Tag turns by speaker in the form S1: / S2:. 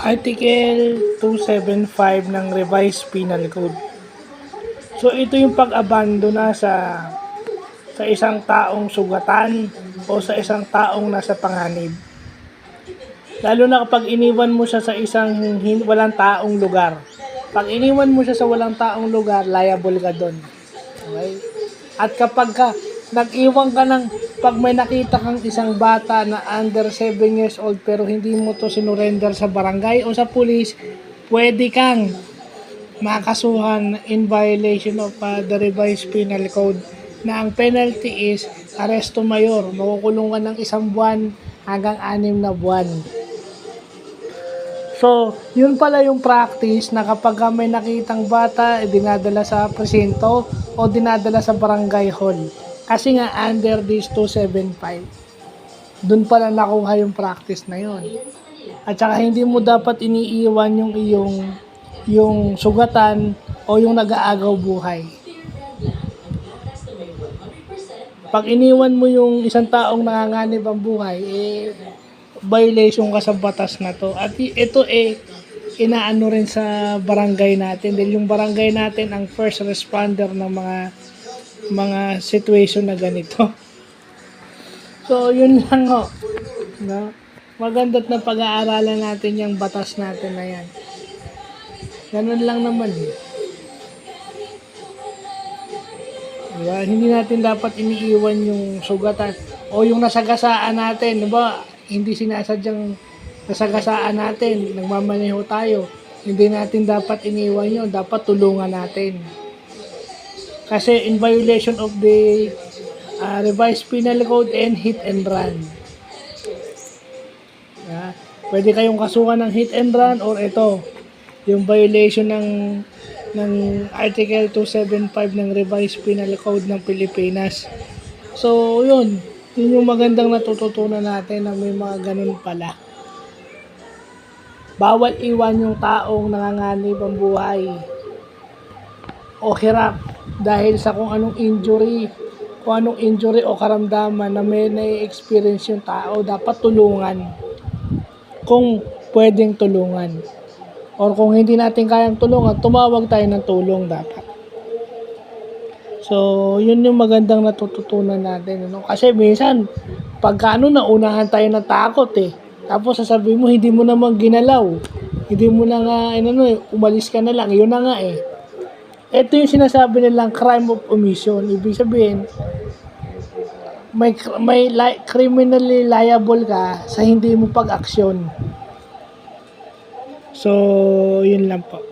S1: Article 275 ng Revised Penal Code. So ito yung pag-abandona sa isang taong sugatan o sa isang taong nasa panganib. Lalo na kapag iniwan mo siya sa isang walang taong lugar. Pag iniwan mo siya sa walang taong lugar, liable ka doon. Okay? At kapag nag-iwan ka pag may nakita kang isang bata na under 7 years old pero hindi mo to sinurrender sa barangay o sa pulis, pwede kang makasuhan in violation of the Revised Penal Code na ang penalty is aresto mayor. Makukulong ka ng 1 buwan hanggang 6 na buwan. So, yun pala yung practice na kapag may nakitang bata, dinadala sa presinto o dinadala sa barangay hall. Kasi nga, under this 275, dun pala nakuha yung practice na yun. At saka hindi mo dapat iniiwan yung sugatan o yung nag-aagaw buhay. Pag iniwan mo yung isang taong nanganganib ang buhay, violation ka sa batas na to. At ito inaano rin sa barangay natin. Dahil yung barangay natin ang first responder ng mga situation na ganito. So, yun lang ho. No? Maganda't na pag-aaralan natin yung batas natin na yan. Ganun lang naman eh. Diba? Hindi natin dapat iniiwan yung sugatan o yung nasagasaan natin. Diba? Hindi sinasadyang nasagasaan natin. Nagmamaneho tayo. Hindi natin dapat iniwan yun. Dapat tulungan natin. Kasi in violation of the Revised Penal Code and hit and run. Pwede kayong kasuhan ng hit and run or ito, yung violation ng Article 275 ng Revised Penal Code ng Pilipinas. So, yun yung magandang natututunan natin na may mga ganun pala. Bawal iwan yung taong nanganganib ang buhay o hirap dahil sa kung anong injury o karamdaman na may na-experience yung tao. Dapat tulungan kung pwedeng tulungan. Or kung hindi natin kayang tulungan, tumawag tayo ng tulong dapat. So, yun yung magandang natututunan natin. Ano? Kasi minsan, naunahan tayo ng takot eh. Tapos sasabihin mo, hindi mo naman ginalaw. Hindi mo na nga, umalis ka na lang. Yun na nga eh. Ito yung sinasabi nilang crime of omission. Ibig sabihin, may criminally liable ka sa hindi mo pag-aksyon. So, yun lang po.